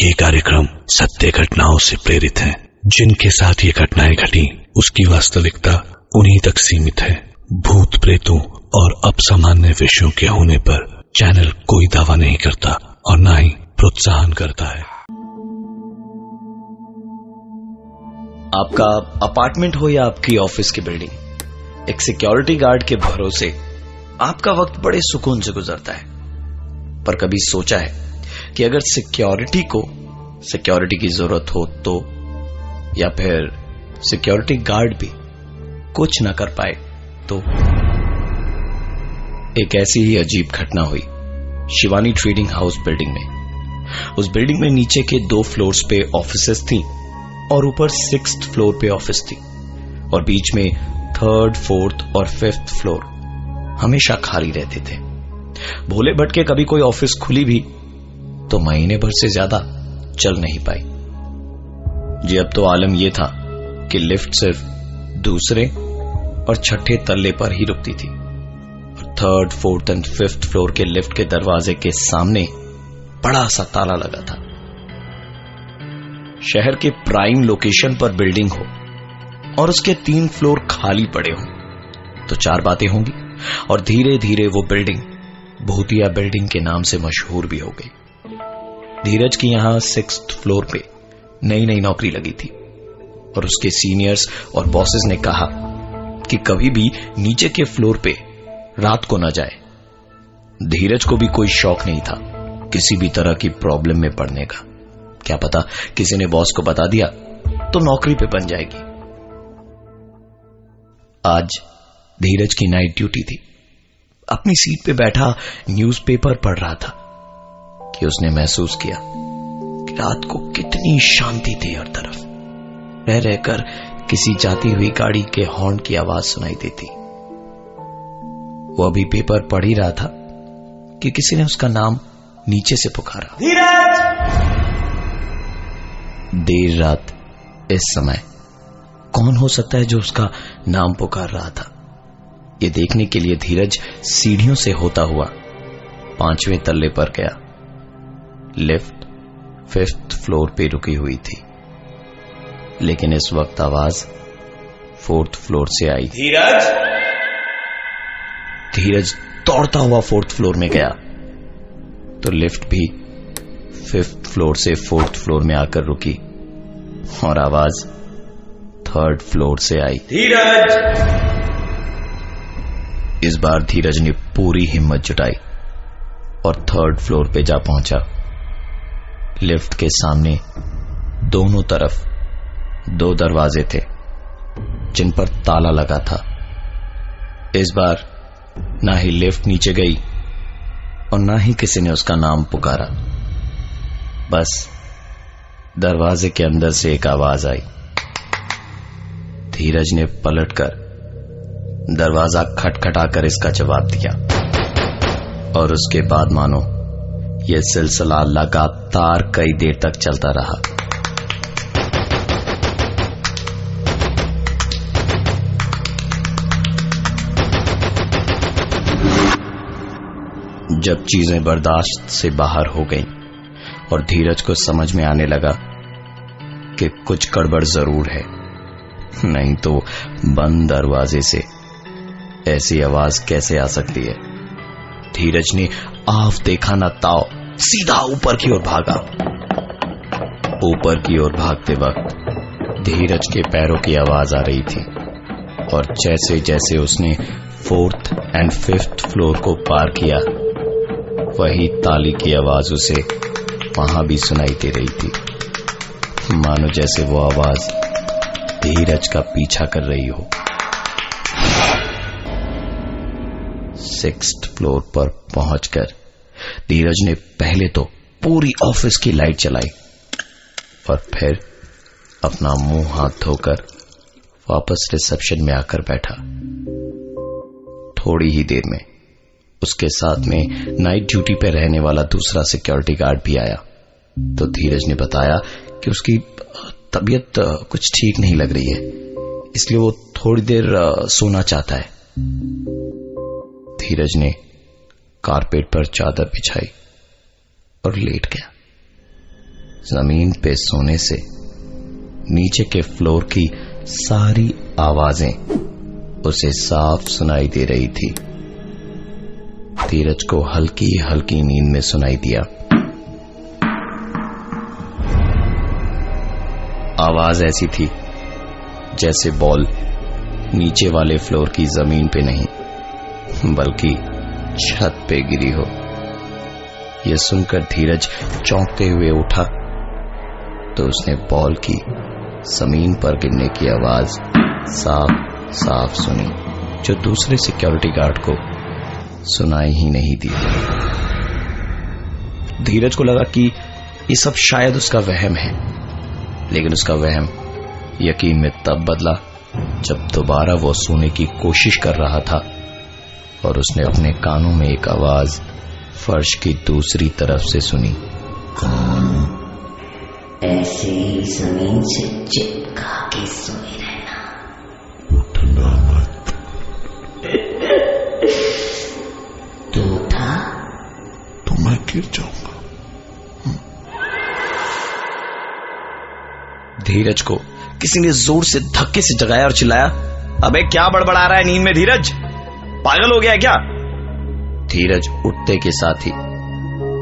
ये कार्यक्रम सत्य घटनाओं से प्रेरित है। जिनके साथ ये घटनाएं घटी उसकी वास्तविकता उन्हीं तक सीमित है। भूत प्रेतों और असामान्य विषयों के होने पर चैनल कोई दावा नहीं करता और न ही प्रोत्साहन करता है। आपका अपार्टमेंट हो या आपकी ऑफिस की बिल्डिंग, एक सिक्योरिटी गार्ड के भरोसे आपका वक्त बड़े सुकून से गुजरता है। पर कभी सोचा है कि अगर सिक्योरिटी की जरूरत हो तो, या फिर सिक्योरिटी गार्ड भी कुछ न कर पाए तो? एक ऐसी ही अजीब घटना हुई शिवानी ट्रेडिंग हाउस बिल्डिंग में। उस बिल्डिंग में नीचे के 2 फ्लोर्स पे ऑफिसेस थी और ऊपर 6th फ्लोर पे ऑफिस थी, और बीच में 3rd, 4th और 5th फ्लोर हमेशा खाली रहते थे। भोले भटके कभी कोई ऑफिस खुली भी तो महीने भर से ज्यादा चल नहीं पाई। जी अब तो आलम यह था कि लिफ्ट सिर्फ दूसरे और छठे तल्ले पर ही रुकती थी, और 3rd, 4th और 5th फ्लोर के लिफ्ट के दरवाजे के सामने बड़ा सा ताला लगा था। शहर के प्राइम लोकेशन पर बिल्डिंग हो और उसके 3 फ्लोर खाली पड़े हो तो 4 बातें होंगी, और धीरे धीरे वो बिल्डिंग भूतिया बिल्डिंग के नाम से मशहूर भी हो गई। धीरज की यहां 6th फ्लोर पे नई नई नौकरी लगी थी, और उसके सीनियर्स और बॉसेस ने कहा कि कभी भी नीचे के फ्लोर पे रात को न जाए। धीरज को भी कोई शौक नहीं था किसी भी तरह की प्रॉब्लम में पड़ने का। क्या पता किसी ने बॉस को बता दिया तो नौकरी पे बन जाएगी। आज धीरज की नाइट ड्यूटी थी। अपनी सीट पे बैठा न्यूज़पेपर पढ़ रहा था कि उसने महसूस किया कि रात को कितनी शांति थी हर तरफ। रह रहकर किसी जाती हुई गाड़ी के हॉर्न की आवाज सुनाई देती। वो अभी पेपर पढ़ ही रहा था कि किसी ने उसका नाम नीचे से पुकारा। धीरज! देर रात इस समय कौन हो सकता है जो उसका नाम पुकार रहा था? ये देखने के लिए धीरज सीढ़ियों से होता हुआ 5वें तल्ले पर गया। लिफ्ट 5th फ्लोर पे रुकी हुई थी, लेकिन इस वक्त आवाज 4th फ्लोर से आई। धीरज दौड़ता हुआ 4th फ्लोर में गया तो लिफ्ट भी 5th फ्लोर से 4th फ्लोर में आकर रुकी, और आवाज 3rd फ्लोर से आई। धीरज! इस बार धीरज ने पूरी हिम्मत जुटाई और 3rd फ्लोर पे जा पहुंचा। लिफ्ट के सामने दोनों तरफ 2 दरवाजे थे जिन पर ताला लगा था। इस बार ना ही लिफ्ट नीचे गई और ना ही किसी ने उसका नाम पुकारा। बस दरवाजे के अंदर से एक आवाज आई। धीरज ने पलटकर दरवाजा खटखटाकर इसका जवाब दिया, और उसके बाद मानो यह सिलसिला लगातार कई देर तक चलता रहा। जब चीजें बर्दाश्त से बाहर हो गईं और धीरज को समझ में आने लगा कि कुछ गड़बड़ जरूर है, नहीं तो बंद दरवाजे से ऐसी आवाज कैसे आ सकती है, धीरज ने आफ देखा ना ताव सीधा ऊपर की ओर भागा। ऊपर की ओर भागते वक्त धीरज के पैरों की आवाज आ रही थी, और जैसे जैसे उसने 4th और 5th फ्लोर को पार किया, वही ताली की आवाज उसे वहां भी सुनाई दे रही थी, मानो जैसे वो आवाज धीरज का पीछा कर रही हो। 6th फ्लोर पर पहुंचकर धीरज ने पहले तो पूरी ऑफिस की लाइट जलाई और फिर अपना मुंह हाथ धोकर वापस रिसेप्शन में आकर बैठा। थोड़ी ही देर में उसके साथ में नाइट ड्यूटी पे रहने वाला दूसरा सिक्योरिटी गार्ड भी आया, तो धीरज ने बताया कि उसकी तबीयत कुछ ठीक नहीं लग रही है, इसलिए वो थोड़ी देर सोना चाहता है। धीरज ने कारपेट पर चादर बिछाई और लेट गया। जमीन पे सोने से नीचे के फ्लोर की सारी आवाजें उसे साफ सुनाई दे रही थी। धीरज को हल्की हल्की नींद में सुनाई दिया। आवाज ऐसी थी जैसे बॉल नीचे वाले फ्लोर की जमीन पे नहीं बल्कि छत पे गिरी हो। यह सुनकर धीरज चौंकते हुए उठा तो उसने बॉल की जमीन पर गिरने की आवाज साफ साफ सुनी, जो दूसरे सिक्योरिटी गार्ड को सुनाई ही नहीं दी। धीरज को लगा कि ये सब शायद उसका वहम है, लेकिन उसका वहम यकीन में तब बदला जब दोबारा वो सोने की कोशिश कर रहा था और उसने अपने कानों में एक आवाज फर्श की दूसरी तरफ से सुनी। कौन ऐसे ही जमीन से चिपका के सोए रहना, उठना मत। तू उठा तो मैं गिर जाऊंगा। धीरज को किसी ने जोर से धक्के से जगाया और चिल्लाया, अबे क्या बड़बड़ा रहा है नींद में धीरज, पागल हो गया है क्या? धीरज उठते के साथ ही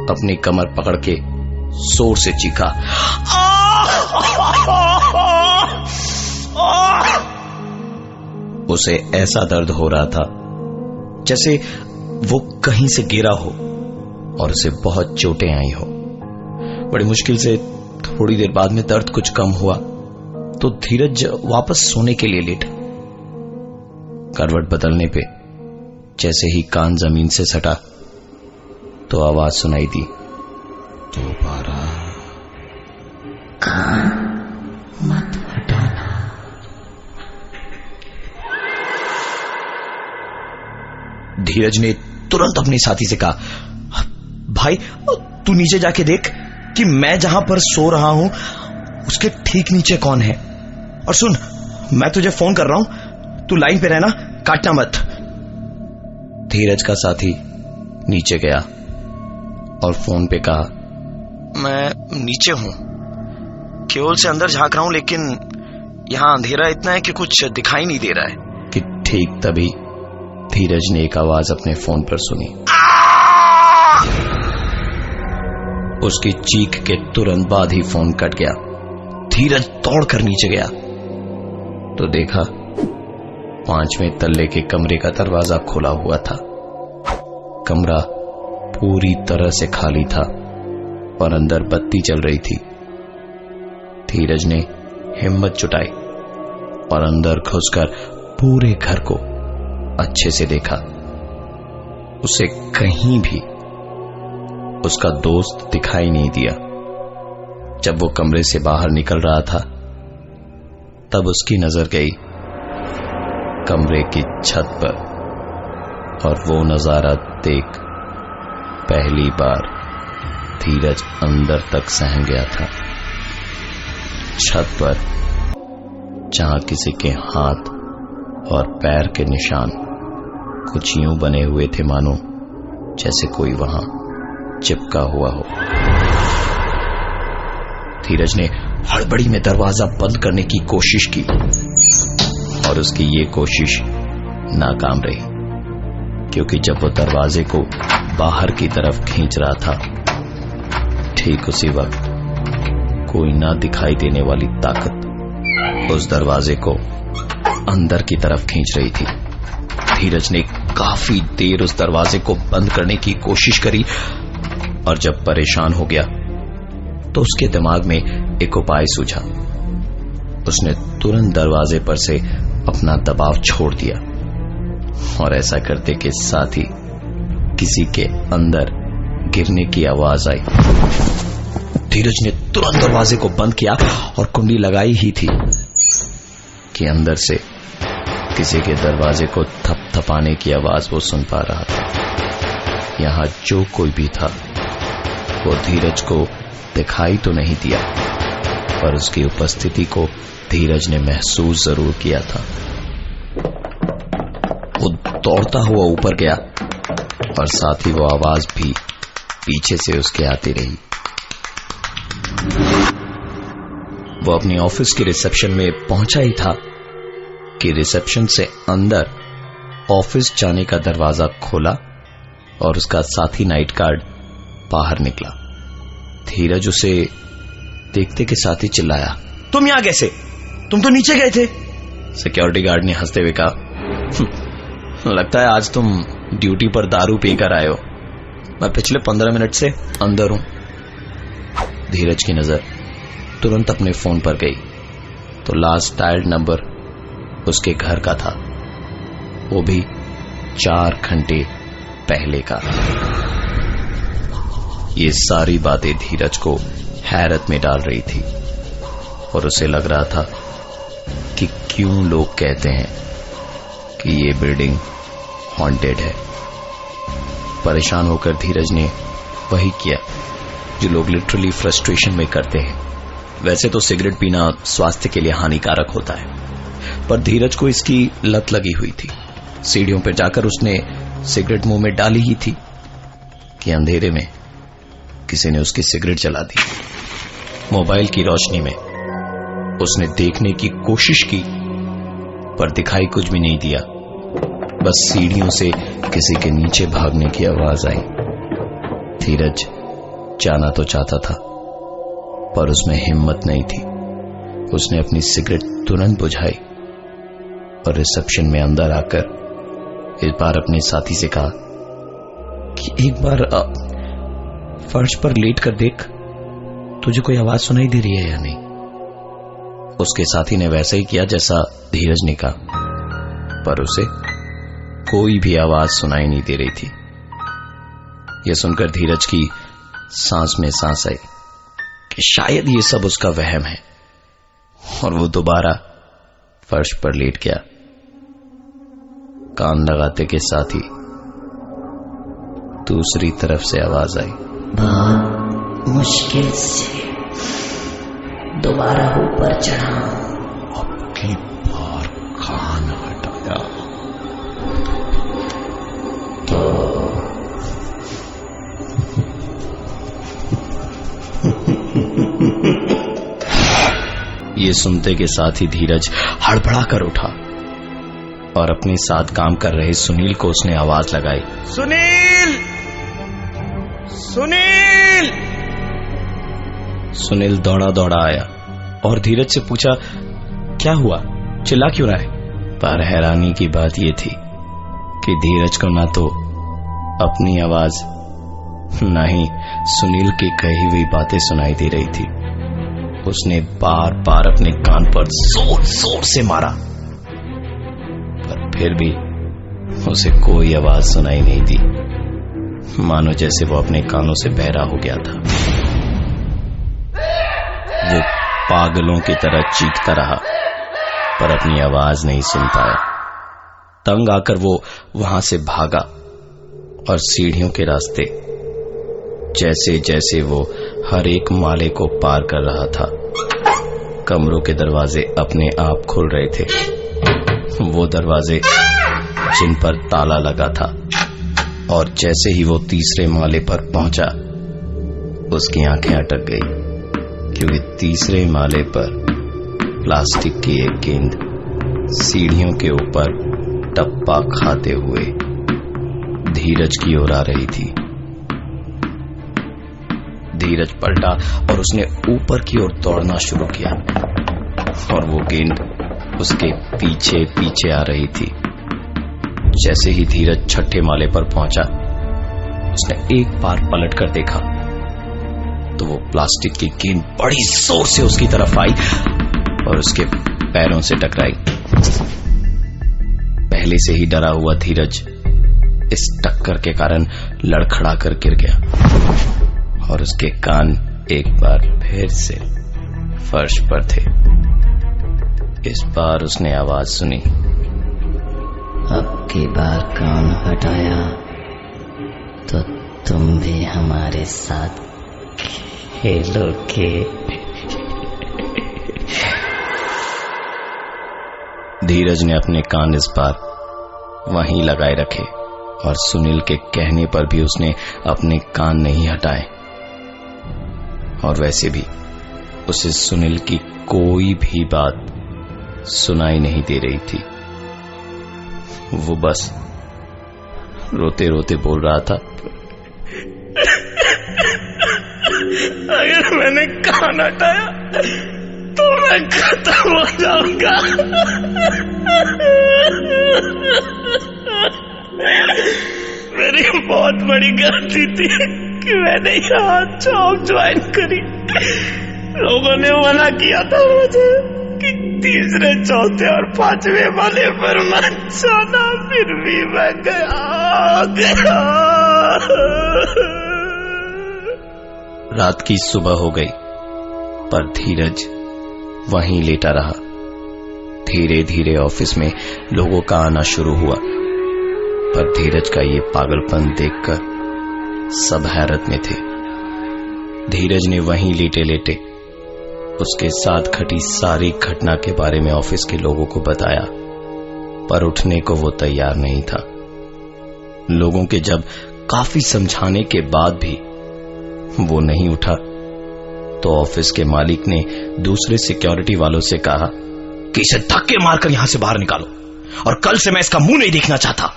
अपनी कमर पकड़ के जोर से चीखा। उसे ऐसा दर्द हो रहा था जैसे वो कहीं से गिरा हो और उसे बहुत चोटें आई हो। बड़ी मुश्किल से थोड़ी देर बाद में दर्द कुछ कम हुआ तो धीरज वापस सोने के लिए लेटा। करवट बदलने पे जैसे ही कान जमीन से सटा तो आवाज सुनाई दी, दोबारा कान मत हटाना। धीरज ने तुरंत अपने साथी से कहा, भाई तू नीचे जाके देख कि मैं जहां पर सो रहा हूं उसके ठीक नीचे कौन है, और सुन मैं तुझे फोन कर रहा हूं, तू लाइन पे रहना, काटना मत। धीरज का साथी नीचे गया और फोन पे कहा, मैं नीचे हूं, केवल से अंदर झांक रहा हूं, लेकिन यहां अंधेरा इतना है कि कुछ दिखाई नहीं दे रहा है। कि ठीक तभी धीरज ने एक आवाज अपने फोन पर सुनी। उसकी चीख के तुरंत बाद ही फोन कट गया। धीरज दौड़कर नीचे गया तो देखा 5वें तल्ले के कमरे का दरवाजा खुला हुआ था। कमरा पूरी तरह से खाली था और अंदर बत्ती जल रही थी। धीरज ने हिम्मत जुटाई और अंदर घुसकर पूरे घर को अच्छे से देखा। उसे कहीं भी उसका दोस्त दिखाई नहीं दिया। जब वो कमरे से बाहर निकल रहा था तब उसकी नजर गई कमरे की छत पर, और वो नजारा देख पहली बार धीरज अंदर तक सहम गया था। छत पर जहां किसी के हाथ और पैर के निशान कुछ यूं बने हुए थे मानो जैसे कोई वहां चिपका हुआ हो। धीरज ने हड़बड़ी में दरवाजा बंद करने की कोशिश की और उसकी ये कोशिश नाकाम रही, क्योंकि जब वो दरवाजे को बाहर की तरफ खींच रहा था ठीक उसी वक्त कोई ना दिखाई देने वाली ताकत उस दरवाजे को अंदर की तरफ खींच रही थी। धीरज ने काफी देर उस दरवाजे को बंद करने की कोशिश करी और जब परेशान हो गया तो उसके दिमाग में एक उपाय सूझा। उसने तुरंत दरवाजे पर से अपना दबाव छोड़ दिया और ऐसा करते के साथ ही किसी के अंदर गिरने की आवाज आई। धीरज ने तुरंत दरवाजे को बंद किया और कुंडी लगाई ही थी कि अंदर से किसी के दरवाजे को थपथपाने की आवाज वो सुन पा रहा था। यहां जो कोई भी था वो धीरज को दिखाई तो नहीं दिया, पर उसकी उपस्थिति को धीरज ने महसूस जरूर किया था। वो दौड़ता हुआ ऊपर गया और साथ ही वो आवाज भी पीछे से उसके आती रही। वो अपनी ऑफिस के रिसेप्शन में पहुंचा ही था कि रिसेप्शन से अंदर ऑफिस जाने का दरवाजा खोला और उसका साथी नाइट गार्ड बाहर निकला। धीरज उसे देखते के साथ ही चिल्लाया, तुम यहां कैसे? तुम तो नीचे गए थे। सिक्योरिटी गार्ड ने हंसते हुए कहा, लगता है आज तुम ड्यूटी पर दारू पीकर आए हो। मैं पिछले 15 मिनट से अंदर हूं। धीरज की नजर तुरंत अपने फोन पर गई तो लास्ट डायल्ड नंबर उसके घर का था, वो भी 4 घंटे पहले का। ये सारी बातें धीरज को हैरत में डाल रही थी और उसे लग रहा था कि क्यों लोग कहते हैं कि ये बिल्डिंग हॉन्टेड है। परेशान होकर धीरज ने वही किया जो लोग लिटरली फ्रस्ट्रेशन में करते हैं। वैसे तो सिगरेट पीना स्वास्थ्य के लिए हानिकारक होता है, पर धीरज को इसकी लत लगी हुई थी। सीढ़ियों पर जाकर उसने सिगरेट मुंह में डाली ही थी कि अंधेरे में किसी ने उसकी सिगरेट जला दी। मोबाइल की रोशनी में उसने देखने की कोशिश की पर दिखाई कुछ भी नहीं दिया। बस सीढ़ियों से किसी के नीचे भागने की आवाज आई। धीरज जाना तो चाहता था पर उसमें हिम्मत नहीं थी। उसने अपनी सिगरेट तुरंत बुझाई और रिसेप्शन में अंदर आकर इस बार अपने साथी से कहा कि एक बार फर्श पर लेट कर देख, तुझे कोई आवाज सुनाई दे रही है या नहीं। उसके साथी ने वैसा ही किया जैसा धीरज ने कहा, पर उसे कोई भी आवाज सुनाई नहीं दे रही थी। यह सुनकर धीरज की सांस में सांस आई कि शायद ये सब उसका वहम है, और वो दोबारा फर्श पर लेट गया। कान लगाते के साथ ही दूसरी तरफ से आवाज आई, बहुत मुश्किल से दोबारा ऊपर चढ़ा। अब की बार कान हटाया तो ये सुनते के साथ ही धीरज हड़बड़ा कर उठा और अपने साथ काम कर रहे सुनील को उसने आवाज लगाई, सुनील, सुनील। सुनील दौड़ा दौड़ा आया और धीरज से पूछा, क्या हुआ, चिल्ला क्यों रहा है? पर हैरानी की बात यह थी कि धीरज को ना तो अपनी आवाज ना ही सुनील की कही हुई बातें सुनाई दे रही थी। उसने बार बार अपने कान पर जोर जोर से मारा पर फिर भी उसे कोई आवाज सुनाई नहीं दी, मानो जैसे वो अपने कानों से बहरा हो गया था। वो पागलों की तरह चीखता रहा पर अपनी आवाज नहीं सुन पाया। तंग आकर वो वहां से भागा और सीढ़ियों के रास्ते जैसे जैसे वो हर एक माले को पार कर रहा था, कमरों के दरवाजे अपने आप खुल रहे थे। वो दरवाजे जिन पर ताला लगा था, और जैसे ही वो तीसरे माले पर पहुंचा उसकी आंखें अटक गई, क्योंकि तीसरे माले पर प्लास्टिक की एक गेंद सीढ़ियों के ऊपर टप्पा खाते हुए धीरज की ओर आ रही थी। धीरज पलटा और उसने ऊपर की ओर दौड़ना शुरू किया और वो गेंद उसके पीछे पीछे आ रही थी। जैसे ही धीरज छठे माले पर पहुंचा उसने एक बार पलट कर देखा तो वो प्लास्टिक की गेंद बड़ी जोर से उसकी तरफ आई और उसके पैरों से टकराई। पहले से ही डरा हुआ धीरज इस टक्कर के कारण लड़खड़ा कर गिर गया और उसके कान एक बार फिर से फर्श पर थे। इस बार उसने आवाज सुनी, अब की बार कान हटाया तो तुम भी हमारे साथ खेलोगे। धीरज ने अपने कान इस बार वहीं लगाए रखे और सुनील के कहने पर भी उसने अपने कान नहीं हटाए। और वैसे भी उसे सुनील की कोई भी बात सुनाई नहीं दे रही थी। वो बस रोते रोते बोल रहा था, अगर मैंने कान हटाया तो मैं खत्म हो जाऊंगा। मेरी बहुत बड़ी गलती थी कि मैंने यहाँ जॉब ज्वाइन करी। लोगों ने मना किया था मुझे कि तीसरे, चौथे और पांचवें वाले पर मत जाना, फिर भी मैं गया। रात की सुबह हो गई, पर धीरज वहीं लेटा रहा। धीरे धीरे ऑफिस में लोगों का आना शुरू हुआ, पर धीरज का ये पागलपन देखकर सब हैरत में थे। धीरज ने वहीं लेटे लेटे उसके साथ घटी सारी घटना के बारे में ऑफिस के लोगों को बताया, पर उठने को वो तैयार नहीं था। लोगों के जब काफी समझाने के बाद भी वो नहीं उठा, तो ऑफिस के मालिक ने दूसरे सिक्योरिटी वालों से कहा कि इसे धक्के मारकर यहां से बाहर निकालो, और कल से मैं इसका मुंह नहीं देखना चाहता।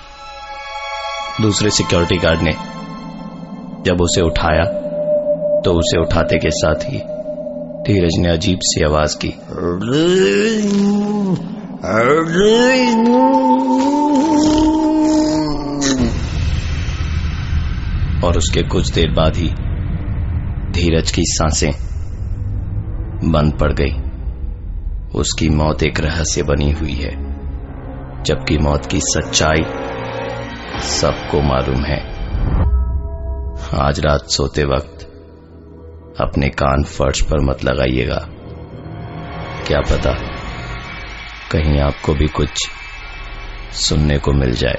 दूसरे सिक्योरिटी गार्ड ने जब उसे उठाया तो उसे उठाते के साथ ही धीरज ने अजीब सी आवाज की, और उसके कुछ देर बाद ही धीरज की सांसें बंद पड़ गई। उसकी मौत एक रहस्य बनी हुई है, जबकि मौत की सच्चाई सबको मालूम है। आज रात सोते वक्त अपने कान फर्श पर मत लगाइएगा, क्या पता कहीं आपको भी कुछ सुनने को मिल जाए।